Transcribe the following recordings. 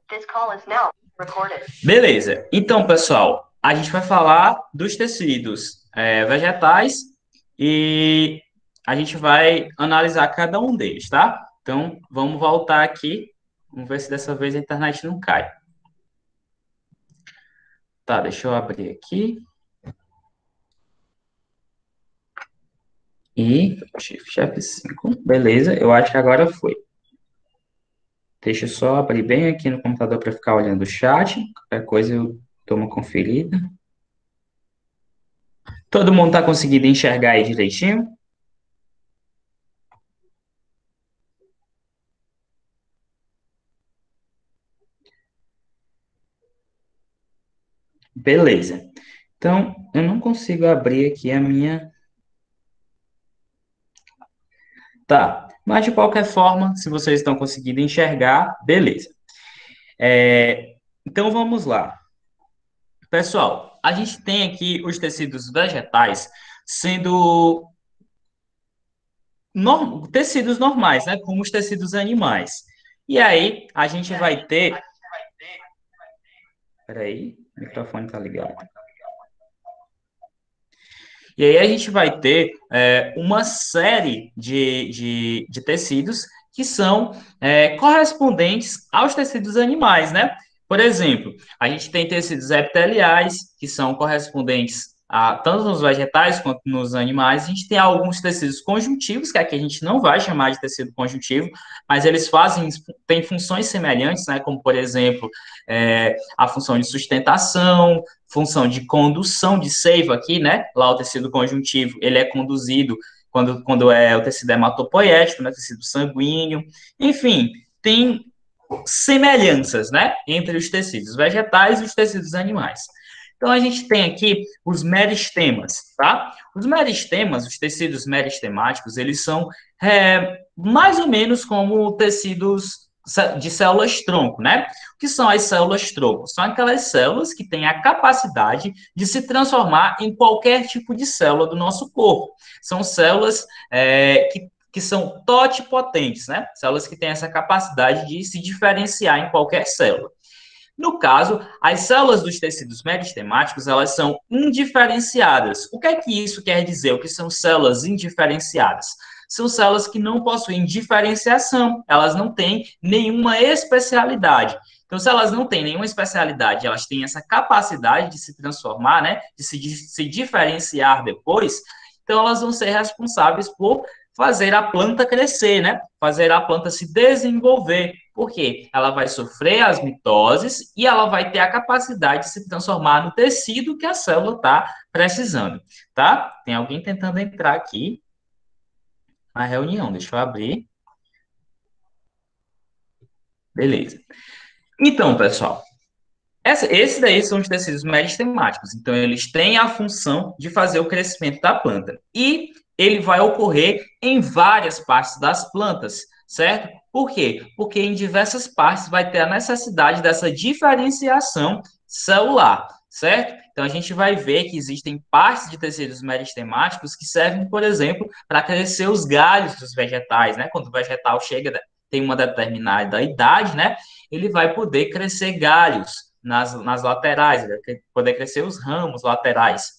This call is now recorded. Beleza. Então, pessoal, a gente vai falar dos tecidos vegetais e a gente vai analisar cada um deles, tá? Então, vamos voltar aqui. Vamos ver se dessa vez a internet não cai. Tá, deixa eu abrir aqui. E Shift F5. Beleza, eu acho que agora foi. Deixa eu só abrir bem aqui no computador para ficar olhando o chat. Qualquer coisa eu dou uma conferida. Todo mundo está conseguindo enxergar aí direitinho? Beleza. Então, eu não consigo abrir aqui a minha... Tá, mas de qualquer forma, se vocês estão conseguindo enxergar, beleza. Então, vamos lá. Pessoal, a gente tem aqui os tecidos vegetais sendo tecidos normais, né? Como os tecidos animais. E aí, a gente vai ter... Peraí, o microfone tá ligado. E aí a gente vai ter uma série de tecidos que são correspondentes aos tecidos animais, né? Por exemplo, a gente tem tecidos epiteliais, que são correspondentes tanto nos vegetais quanto nos animais. A gente tem alguns tecidos conjuntivos, que aqui a gente não vai chamar de tecido conjuntivo, mas eles têm funções semelhantes, né? Como, por exemplo, a função de sustentação, função de condução de seiva aqui, né? Lá o tecido conjuntivo, ele é conduzido quando é o tecido hematopoético, né? Tecido sanguíneo. Enfim, tem semelhanças, né? Entre os tecidos vegetais e os tecidos animais. Então, a gente tem aqui os meristemas, tá? Os meristemas, os tecidos meristemáticos, eles são mais ou menos como tecidos de células-tronco, né? O que são as células-tronco? São aquelas células que têm a capacidade de se transformar em qualquer tipo de célula do nosso corpo. São células que são totipotentes, né? Células que têm essa capacidade de se diferenciar em qualquer célula. No caso, as células dos tecidos meristemáticos, elas são indiferenciadas. O que é que isso quer dizer? O que são células indiferenciadas? São células que não possuem diferenciação, elas não têm nenhuma especialidade. Então, se elas não têm nenhuma especialidade, elas têm essa capacidade de se transformar, né, de se diferenciar depois, então elas vão ser responsáveis por fazer a planta crescer, né? Fazer a planta se desenvolver. Por quê? Ela vai sofrer as mitoses e ela vai ter a capacidade de se transformar no tecido que a célula está precisando, tá? Tem alguém tentando entrar aqui na reunião. Deixa eu abrir. Beleza. Então, pessoal, esses daí são os tecidos meristemáticos. Então, eles têm a função de fazer o crescimento da planta. E ele vai ocorrer em várias partes das plantas, certo? Por quê? Porque em diversas partes vai ter a necessidade dessa diferenciação celular, certo? Então, a gente vai ver que existem partes de tecidos meristemáticos que servem, por exemplo, para crescer os galhos dos vegetais, né? Quando o vegetal tem uma determinada idade, né? Ele vai poder crescer galhos nas laterais, ele vai poder crescer os ramos laterais.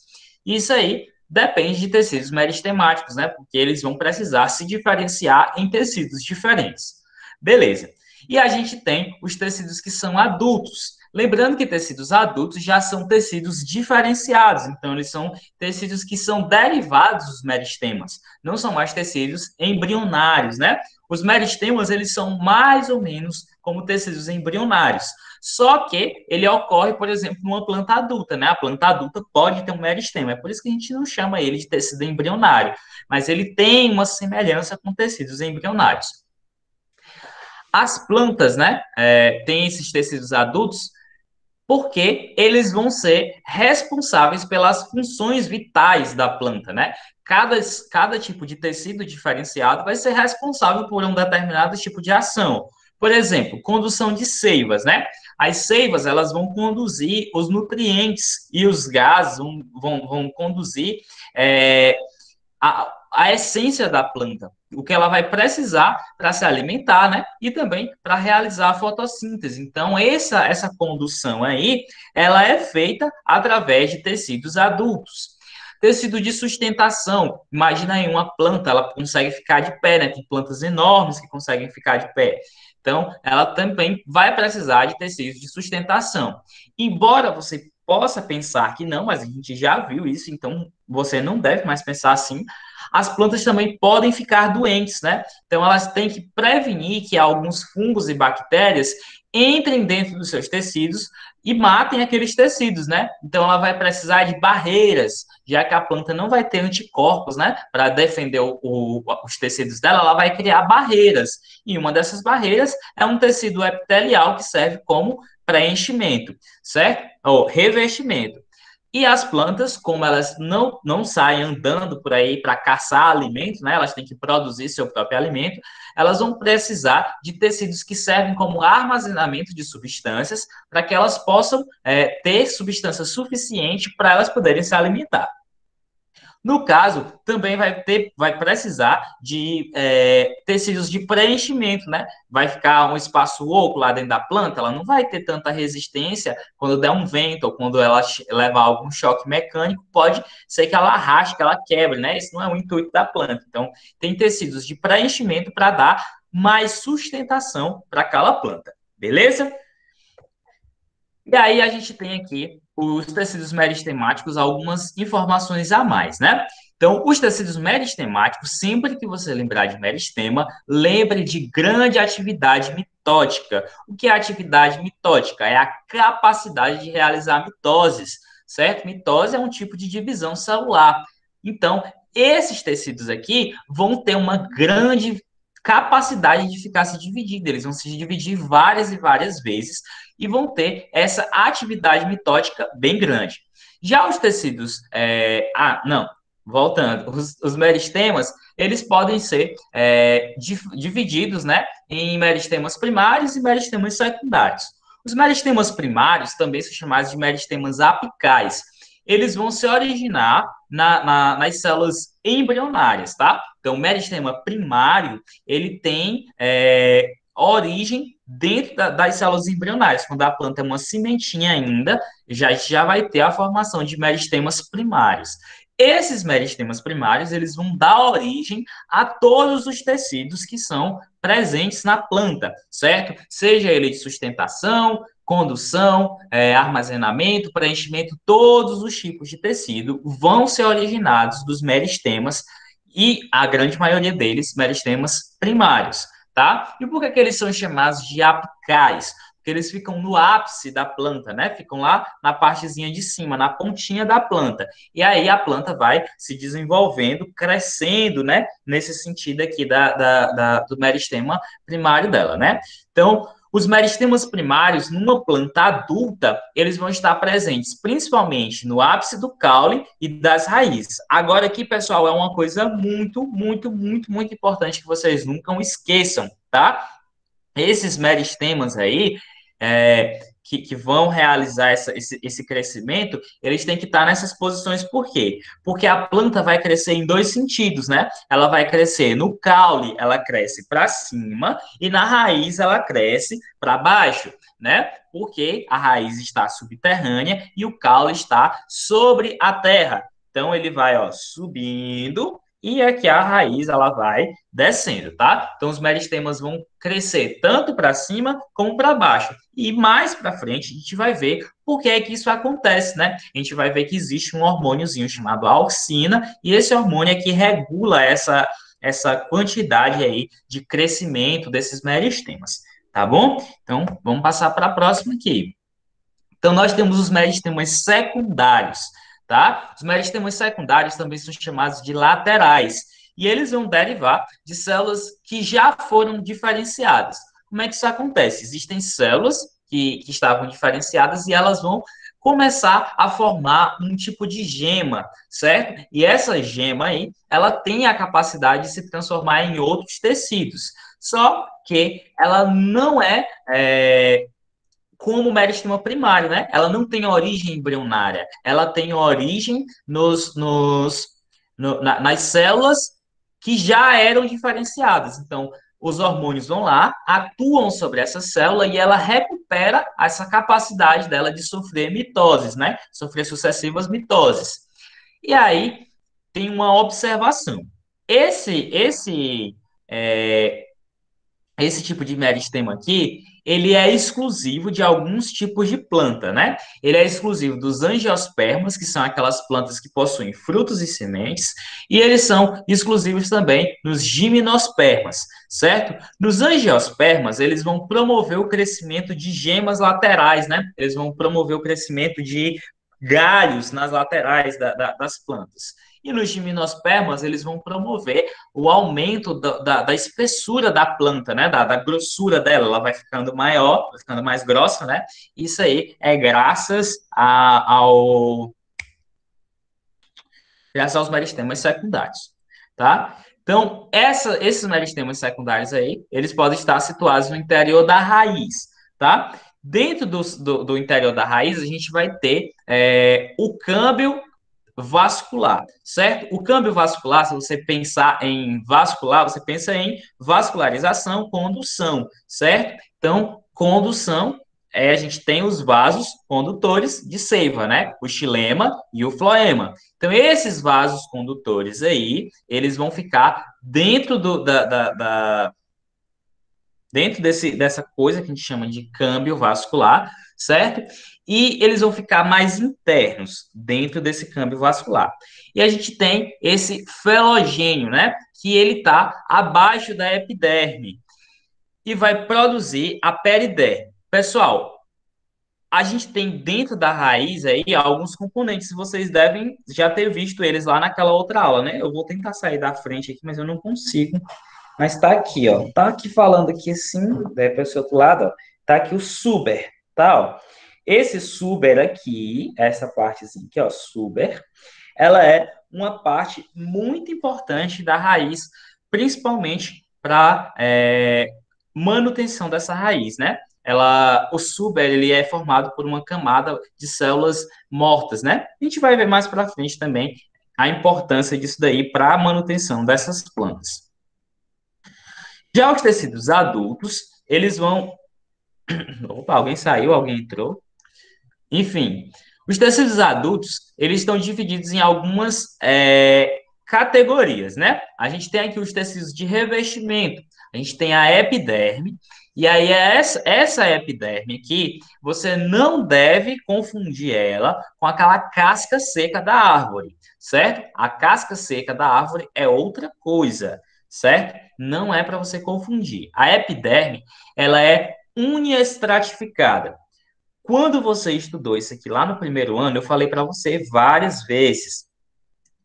Isso aí depende de tecidos meristemáticos, né? Porque eles vão precisar se diferenciar em tecidos diferentes. Beleza. E a gente tem os tecidos que são adultos. Lembrando que tecidos adultos já são tecidos diferenciados, então eles são tecidos que são derivados dos meristemas, não são mais tecidos embrionários, né? Os meristemas, eles são mais ou menos como tecidos embrionários. Só que ele ocorre, por exemplo, numa planta adulta, né? A planta adulta pode ter um meristema, é por isso que a gente não chama ele de tecido embrionário, mas ele tem uma semelhança com tecidos embrionários. As plantas, né, têm esses tecidos adultos porque eles vão ser responsáveis pelas funções vitais da planta, né? Cada tipo de tecido diferenciado vai ser responsável por um determinado tipo de ação. Por exemplo, condução de seivas, né? As seivas, elas vão conduzir os nutrientes e os gases vão conduzir a essência da planta, o que ela vai precisar para se alimentar, né? E também para realizar a fotossíntese. Então, essa condução aí, ela é feita através de tecidos adultos. Tecido de sustentação. Imagina aí uma planta, ela consegue ficar de pé, né? Tem plantas enormes que conseguem ficar de pé. Então, ela também vai precisar de tecidos de sustentação. Embora você possa pensar que não, mas a gente já viu isso, então você não deve mais pensar assim. As plantas também podem ficar doentes, né? Então, elas têm que prevenir que alguns fungos e bactérias entrem dentro dos seus tecidos e matem aqueles tecidos, né? Então, ela vai precisar de barreiras, já que a planta não vai ter anticorpos, né? Para defender os tecidos dela, ela vai criar barreiras. E uma dessas barreiras é um tecido epitelial que serve como preenchimento, certo? Ou revestimento. E as plantas, como elas não saem andando por aí para caçar alimento, né? Elas têm que produzir seu próprio alimento, elas vão precisar de tecidos que servem como armazenamento de substâncias para que elas possam ter substância suficiente para elas poderem se alimentar. No caso, também vai precisar de tecidos de preenchimento, né? Vai ficar um espaço oco lá dentro da planta, ela não vai ter tanta resistência quando der um vento ou quando ela levar algum choque mecânico, pode ser que ela arraste, que ela quebre, né? Esse não é o intuito da planta. Então, tem tecidos de preenchimento para dar mais sustentação para aquela planta, beleza? E aí a gente tem aqui os tecidos meristemáticos, algumas informações a mais, né? Então, os tecidos meristemáticos, sempre que você lembrar de meristema, lembre de grande atividade mitótica. O que é atividade mitótica? É a capacidade de realizar mitoses, certo? Mitose é um tipo de divisão celular. Então, esses tecidos aqui vão ter uma grande capacidade de ficar se dividindo. Eles vão se dividir várias e várias vezes e vão ter essa atividade mitótica bem grande. Já os tecidos, não, voltando, os meristemas, eles podem ser divididos, né, em meristemas primários e meristemas secundários. Os meristemas primários também são chamados de meristemas apicais. Eles vão se originar nas células embrionárias, tá? Então, o meristema primário, ele tem origem dentro das células embrionárias. Quando a planta é uma sementinha ainda, já vai ter a formação de meristemas primários. Esses meristemas primários, eles vão dar origem a todos os tecidos que são presentes na planta, certo? Seja ele de sustentação, condução, armazenamento, preenchimento, todos os tipos de tecido vão ser originados dos meristemas e a grande maioria deles, meristemas primários, tá? E por que eles são chamados de apicais? Porque eles ficam no ápice da planta, né? Ficam lá na partezinha de cima, na pontinha da planta. E aí a planta vai se desenvolvendo, crescendo, né? Nesse sentido aqui do meristema primário dela, né? Então, os meristemas primários, numa planta adulta, eles vão estar presentes principalmente no ápice do caule e das raízes. Agora aqui, pessoal, é uma coisa muito, muito, muito, muito importante que vocês nunca esqueçam, tá? Esses meristemas aí, que vão realizar esse crescimento, eles têm que estar nessas posições. Por quê? Porque a planta vai crescer em dois sentidos, né? Ela vai crescer no caule, ela cresce para cima, e na raiz ela cresce para baixo, né? Porque a raiz está subterrânea e o caule está sobre a terra. Então ele vai, ó, subindo e aqui a raiz ela vai descendo, tá? Então os meristemas vão crescer tanto para cima como para baixo. E mais para frente a gente vai ver por que é que isso acontece, né? A gente vai ver que existe um hormôniozinho chamado auxina e esse hormônio é que regula essa quantidade aí de crescimento desses meristemas, tá bom? Então vamos passar para a próxima aqui. Então, nós temos os meristemas secundários, tá? Os meristemas secundários também são chamados de laterais, e eles vão derivar de células que já foram diferenciadas. Como é que isso acontece? Existem células que estavam diferenciadas e elas vão começar a formar um tipo de gema, certo? E essa gema aí, ela tem a capacidade de se transformar em outros tecidos, só que ela não é como meristema primário, né? Ela não tem origem embrionária, ela tem origem nas células que já eram diferenciadas. Então, os hormônios vão lá, atuam sobre essa célula e ela recupera essa capacidade dela de sofrer mitoses, né? Sofrer sucessivas mitoses. E aí tem uma observação. É, esse tipo de meristema aqui, ele é exclusivo de alguns tipos de planta, né? Ele é exclusivo dos angiospermas, que são aquelas plantas que possuem frutos e sementes, e eles são exclusivos também nos gimnospermas, certo? Nos angiospermas, eles vão promover o crescimento de gemas laterais, né? Eles vão promover o crescimento de galhos nas laterais das plantas. E nos gimnospermas, eles vão promover o aumento da espessura da planta, né? Da grossura dela. Ela vai ficando maior, vai ficando mais grossa, né? Isso aí é graças aos meristemas secundários, tá? Então, esses meristemas secundários aí, eles podem estar situados no interior da raiz, tá? Dentro do interior da raiz, a gente vai ter o câmbio vascular, certo? O câmbio vascular, se você pensar em vascular, você pensa em vascularização, condução, certo? Então, condução a gente tem os vasos condutores de seiva, né? O xilema e o floema. Então, esses vasos condutores aí, eles vão ficar dentro dentro dessa coisa que a gente chama de câmbio vascular, certo? E eles vão ficar mais internos dentro desse câmbio vascular. E a gente tem esse felogênio, né? Que ele está abaixo da epiderme e vai produzir a periderme. Pessoal, a gente tem dentro da raiz aí alguns componentes, vocês devem já ter visto eles lá naquela outra aula, né? Eu vou tentar sair da frente aqui, mas eu não consigo. Mas tá aqui, ó. Tá aqui falando aqui assim, para esse outro lado, ó. Tá aqui o suber, tá? Ó. Esse suber aqui, essa partezinha aqui, ó, suber, ela é uma parte muito importante da raiz, principalmente para manutenção dessa raiz, né? O suber, ele é formado por uma camada de células mortas, né? A gente vai ver mais para frente também a importância disso daí para a manutenção dessas plantas. Já os tecidos adultos, eles vão. Opa, alguém saiu, alguém entrou. Enfim, os tecidos adultos, eles estão divididos em algumas categorias, né? A gente tem aqui os tecidos de revestimento, a gente tem a epiderme, e aí essa epiderme aqui, você não deve confundir ela com aquela casca seca da árvore, certo? A casca seca da árvore é outra coisa, certo? Não é para você confundir. A epiderme, ela é uniestratificada. Quando você estudou isso aqui lá no primeiro ano, eu falei para você várias vezes.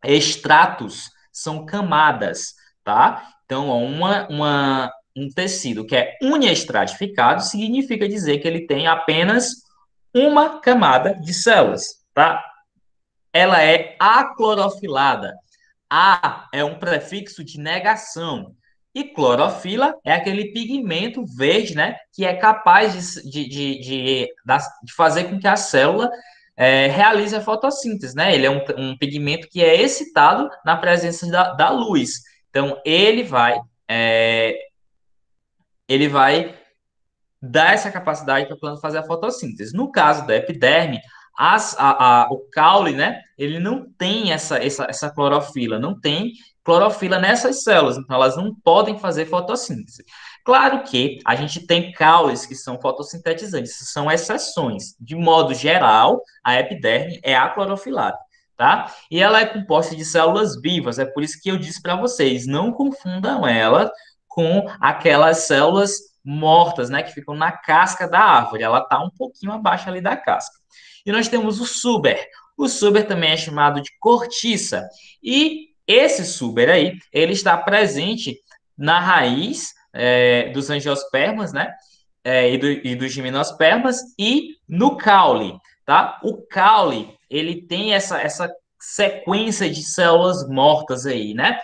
Estratos são camadas, tá? Então, um tecido que é uniestratificado significa dizer que ele tem apenas uma camada de células, tá? Ela é aclorofilada. A é um prefixo de negação. E clorofila é aquele pigmento verde, né? Que é capaz de fazer com que a célula realize a fotossíntese, né? Ele é um pigmento que é excitado na presença da luz. Então, é, ele vai dar essa capacidade para a planta fazer a fotossíntese. No caso da epiderme, o caule, né, ele não tem essa clorofila, não tem clorofila nessas células, então elas não podem fazer fotossíntese. Claro que a gente tem caules que são fotossintetizantes, são exceções. De modo geral, a epiderme é aclorofilada, tá? E ela é composta de células vivas, é por isso que eu disse para vocês, não confundam ela com aquelas células mortas, né, que ficam na casca da árvore. Ela está um pouquinho abaixo ali da casca. E nós temos o suber. O suber também é chamado de cortiça. E esse suber aí, ele está presente na raiz dos angiospermas, né, e dos gimnospermas e no caule, tá? O caule, ele tem essa sequência de células mortas aí, né?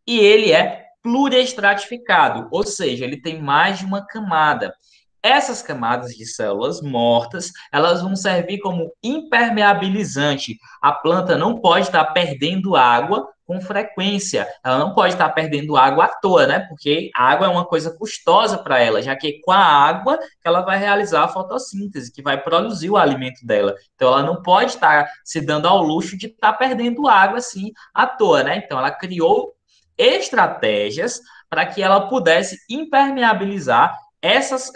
E ele é pluriestratificado, ou seja, ele tem mais de uma camada. Essas camadas de células mortas, elas vão servir como impermeabilizante. A planta não pode estar perdendo água com frequência. Ela não pode estar perdendo água à toa, né? Porque a água é uma coisa custosa para ela, já que é com a água que ela vai realizar a fotossíntese, que vai produzir o alimento dela. Então, ela não pode estar se dando ao luxo de estar perdendo água assim à toa, né? Então, ela criou estratégias para que ela pudesse impermeabilizar essas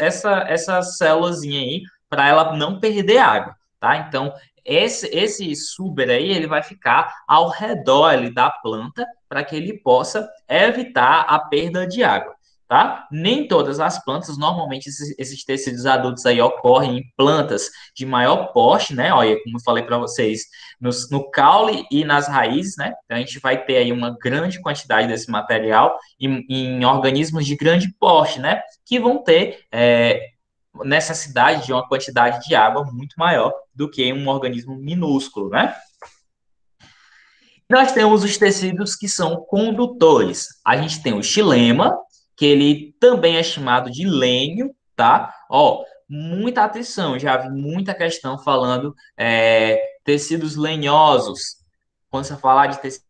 células aí para ela não perder água, tá? Então, esse suber aí, ele vai ficar ao redor ali da planta para que ele possa evitar a perda de água, tá? Nem todas as plantas, normalmente esses tecidos adultos aí ocorrem em plantas de maior porte, né? Olha, como eu falei para vocês, no caule e nas raízes, né? Então a gente vai ter aí uma grande quantidade desse material em organismos de grande porte, né? Que vão ter necessidade de uma quantidade de água muito maior do que um organismo minúsculo, né? Nós temos os tecidos que são condutores. A gente tem o xilema, que ele também é chamado de lênio, tá? Ó, muita atenção, já vi muita questão falando tecidos lenhosos. Quando você falar de tecido.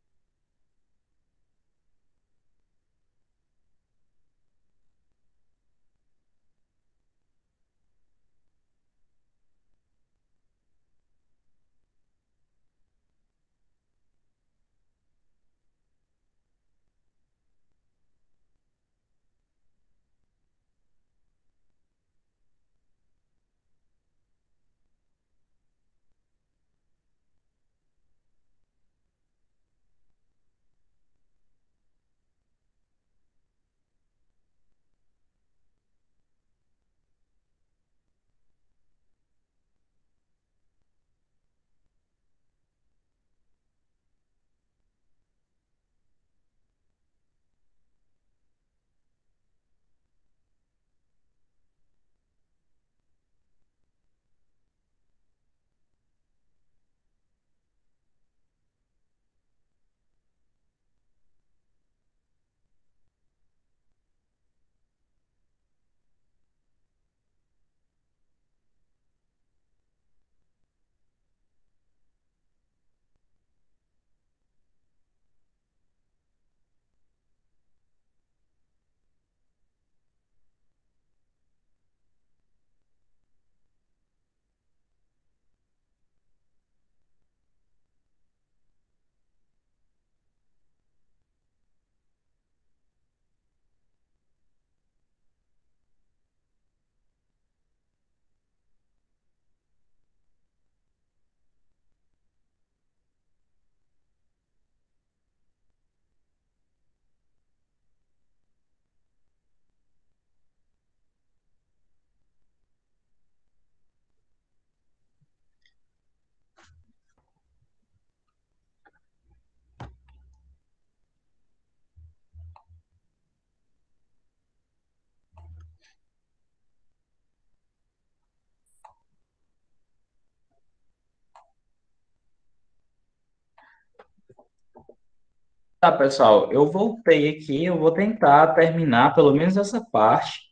Tá, pessoal, eu voltei aqui, eu vou tentar terminar pelo menos essa parte,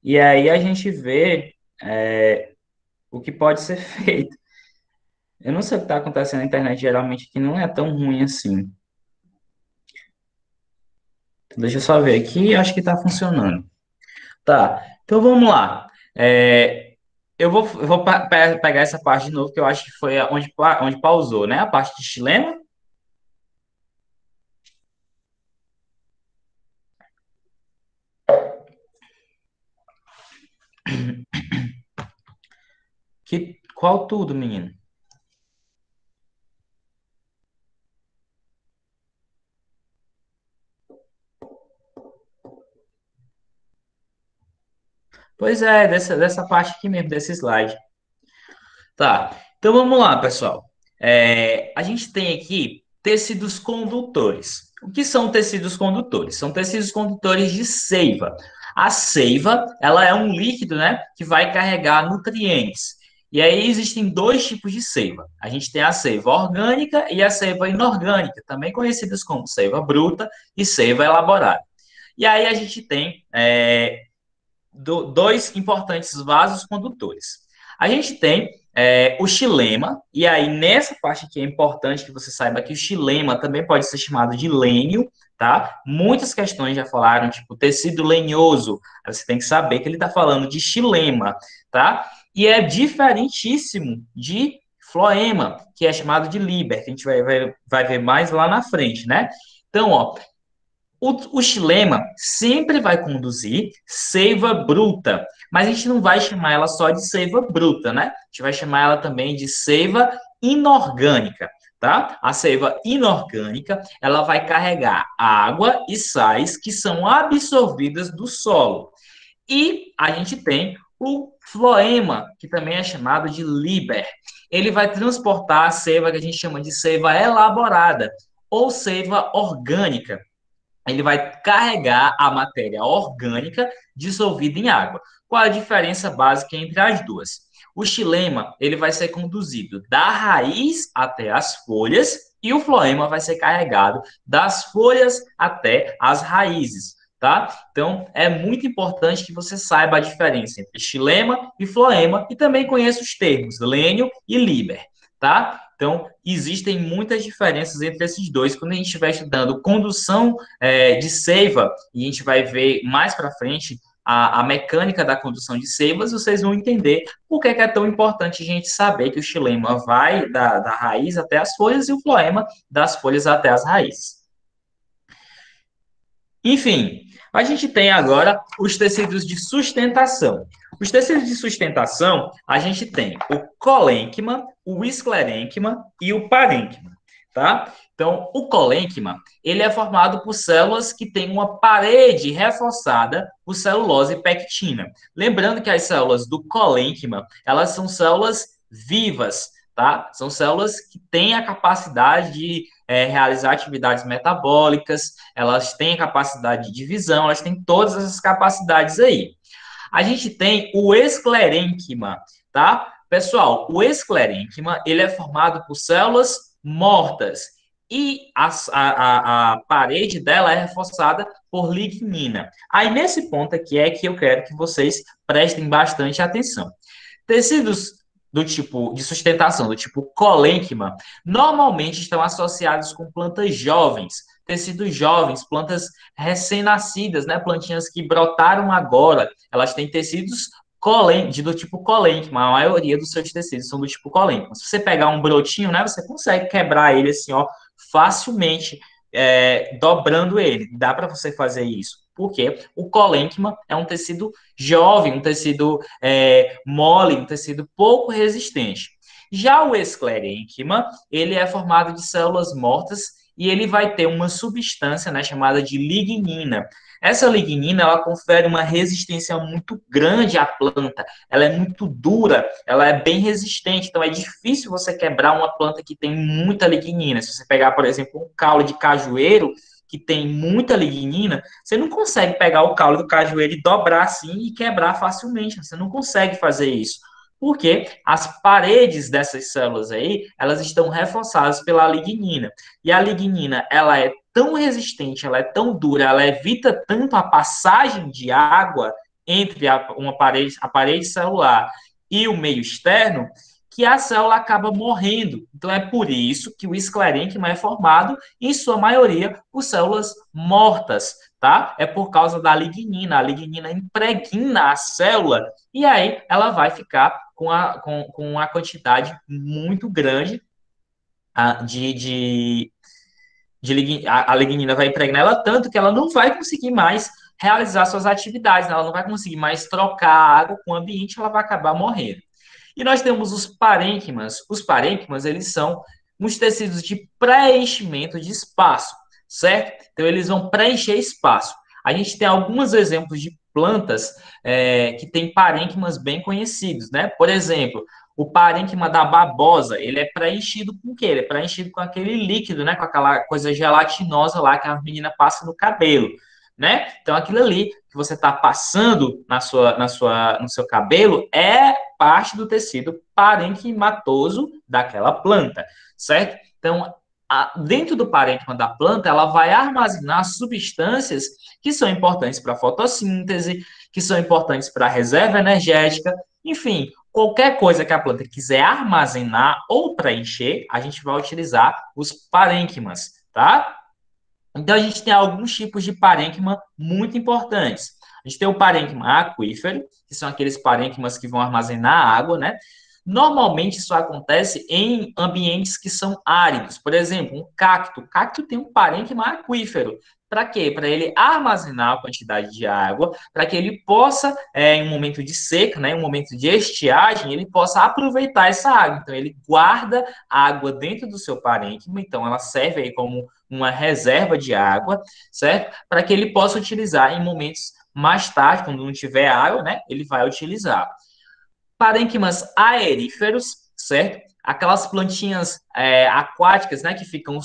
e aí a gente vê o que pode ser feito. Eu não sei o que está acontecendo na internet, geralmente, que não é tão ruim assim. Deixa eu só ver aqui, acho que está funcionando. Tá, então vamos lá. Eu vou pegar essa parte de novo, que eu acho que foi onde pausou, né? A parte de xilema, qual tudo, menino? Pois é, dessa parte aqui mesmo, desse slide. Tá, então vamos lá, pessoal. A gente tem aqui tecidos condutores. O que são tecidos condutores? São tecidos condutores de seiva. A seiva, ela é um líquido, né, que vai carregar nutrientes. E aí existem dois tipos de seiva. A gente tem a seiva orgânica e a seiva inorgânica, também conhecidas como seiva bruta e seiva elaborada. E aí a gente tem dois importantes vasos condutores. A gente tem o xilema, e aí nessa parte aqui é importante que você saiba que o xilema também pode ser chamado de lênio, tá? Muitas questões já falaram, tipo, tecido lenhoso, aí você tem que saber que ele está falando de xilema, tá? E é diferentíssimo de floema, que é chamado de liber, que a gente vai ver mais lá na frente, né? Então, ó, o xilema sempre vai conduzir seiva bruta, mas a gente não vai chamar ela só de seiva bruta, né? A gente vai chamar ela também de seiva inorgânica, tá? A seiva inorgânica, ela vai carregar água e sais que são absorvidas do solo. E a gente tem o floema, que também é chamado de liber. Ele vai transportar a seiva que a gente chama de seiva elaborada ou seiva orgânica. Ele vai carregar a matéria orgânica dissolvida em água. Qual a diferença básica entre as duas? O xilema, ele vai ser conduzido da raiz até as folhas e o floema vai ser carregado das folhas até as raízes, tá? Então, é muito importante que você saiba a diferença entre xilema e floema e também conheça os termos lênio e liber, tá? Então, existem muitas diferenças entre esses dois. Quando a gente estiver estudando condução de seiva, e a gente vai ver mais para frente a mecânica da condução de seivas, vocês vão entender por que é tão importante a gente saber que o xilema vai da raiz até as folhas e o floema das folhas até as raízes. Enfim, a gente tem agora os tecidos de sustentação. Os tecidos de sustentação, a gente tem o colênquima, o esclerênquima e o parênquima, tá? Então, o colênquima, ele é formado por células que têm uma parede reforçada por celulose e pectina. Lembrando que as células do colênquima, elas são células vivas, tá? São células que têm a capacidade de realizar atividades metabólicas, elas têm a capacidade de divisão, elas têm todas essas capacidades aí. A gente tem o esclerênquima, tá? Pessoal, o esclerênquima, ele é formado por células mortas e a parede dela é reforçada por lignina. Aí, nesse ponto aqui é que eu quero que vocês prestem bastante atenção. Tecidos do tipo de sustentação, do tipo colênquima, normalmente estão associados com plantas jovens, tecidos jovens, plantas recém-nascidas, né? Plantinhas que brotaram agora, elas têm tecidos do tipo colênquima, a maioria dos seus tecidos são do tipo colênquima. Se você pegar um brotinho, né, você consegue quebrar ele assim, ó, facilmente, dobrando ele. Dá para você fazer isso. Porque o colênquima é um tecido jovem, um tecido mole, um tecido pouco resistente. Já o esclerênquima, ele é formado de células mortas e ele vai ter uma substância, né, chamada de lignina. Essa lignina, ela confere uma resistência muito grande à planta. Ela é muito dura, ela é bem resistente. Então, é difícil você quebrar uma planta que tem muita lignina. Se você pegar, por exemplo, um caule de cajueiro, que tem muita lignina, você não consegue pegar o caule do cajueiro e dobrar assim e quebrar facilmente. Você não consegue fazer isso. Porque as paredes dessas células aí, elas estão reforçadas pela lignina. E a lignina, ela é tão resistente, ela é tão dura, ela evita tanto a passagem de água entre a parede celular e o meio externo, que a célula acaba morrendo. Então, é por isso que o esclerênquima é formado, em sua maioria, por células mortas, tá? É por causa da lignina. A lignina impregna a célula e aí ela vai ficar com uma quantidade muito grande a lignina vai impregnar ela tanto que ela não vai conseguir mais realizar suas atividades, né? Ela não vai conseguir mais trocar água com o ambiente, ela vai acabar morrendo. E nós temos os parênquimas. Os parênquimas, eles são uns tecidos de preenchimento de espaço, certo? Então, eles vão preencher espaço. A gente tem alguns exemplos de plantas que têm parênquimas bem conhecidos, né? Por exemplo, o parênquima da babosa, ele é preenchido com o quê? Ele é preenchido com aquele líquido, né? Com aquela coisa gelatinosa lá que a menina passa no cabelo, né? Então, aquilo ali que você está passando no seu cabelo é parte do tecido parenquimatoso daquela planta, certo? Então, dentro do parênquima da planta, ela vai armazenar substâncias que são importantes para a fotossíntese, que são importantes para a reserva energética, enfim, Qualquer coisa que a planta quiser armazenar ou preencher, a gente vai utilizar os parênquimas, tá? Então, a gente tem alguns tipos de parênquima muito importantes. A gente tem o parênquima aquífero, que são aqueles parênquimas que vão armazenar água, né? Normalmente, isso acontece em ambientes que são áridos. Por exemplo, um cacto. O cacto tem um parênquima aquífero. Para quê? Para ele armazenar a quantidade de água, para que ele possa, em um momento de seca, né, em um momento de estiagem, ele possa aproveitar essa água. Então, ele guarda a água dentro do seu parênquima, então ela serve aí como uma reserva de água, certo? Para que ele possa utilizar em momentos mais tarde, quando não tiver água, né? Ele vai utilizar. Parênquimas aeríferos, certo? Aquelas plantinhas aquáticas, né, que ficam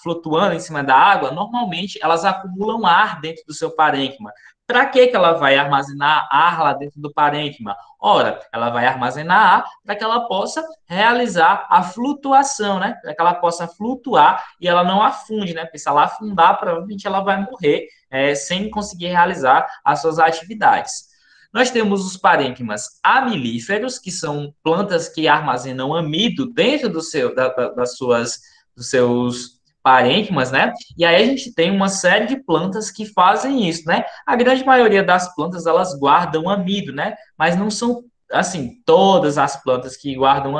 flutuando em cima da água, normalmente elas acumulam ar dentro do seu parênquima. Para que ela vai armazenar ar lá dentro do parênquima? Ora, ela vai armazenar ar para que ela possa realizar a flutuação, né? Para que ela possa flutuar e ela não afunde, né? Porque se ela afundar, provavelmente ela vai morrer sem conseguir realizar as suas atividades. Nós temos os parênquimas amilíferos, que são plantas que armazenam amido dentro dos seus parênquimas, né? E aí a gente tem uma série de plantas que fazem isso, né? A grande maioria das plantas, elas guardam amido, né? Mas não são, assim, todas as plantas que guardam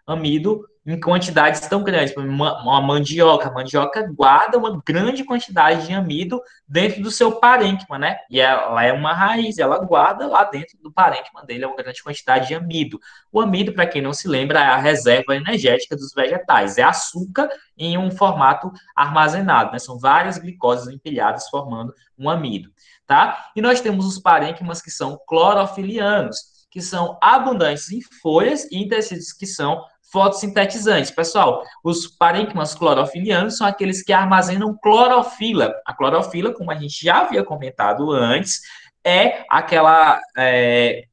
amido em quantidades tão grandes. Uma mandioca. A mandioca guarda uma grande quantidade de amido dentro do seu parênquima, né? E ela é uma raiz, ela guarda lá dentro do parênquima dele uma grande quantidade de amido. O amido, para quem não se lembra, é a reserva energética dos vegetais. É açúcar em um formato armazenado, né? São várias glicoses empilhadas formando um amido, tá? E nós temos os parênquimas que são clorofilianos, que são abundantes em folhas e em tecidos que são fotossintetizantes. Pessoal, os parênquimas clorofilianos são aqueles que armazenam clorofila. A clorofila, como a gente já havia comentado antes, é aquela é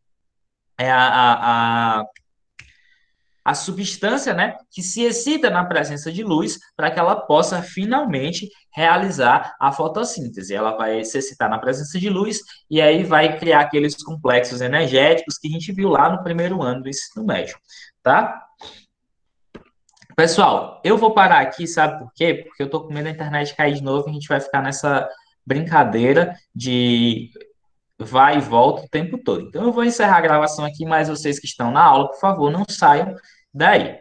a substância, né, que se excita na presença de luz para que ela possa finalmente realizar a fotossíntese. Ela vai se excitar na presença de luz e aí vai criar aqueles complexos energéticos que a gente viu lá no primeiro ano do ensino médio, tá? Pessoal, eu vou parar aqui, sabe por quê? Porque eu tô com medo da internet cair de novo e a gente vai ficar nessa brincadeira de vai e volta o tempo todo. Então eu vou encerrar a gravação aqui, mas vocês que estão na aula, por favor, não saiam daí.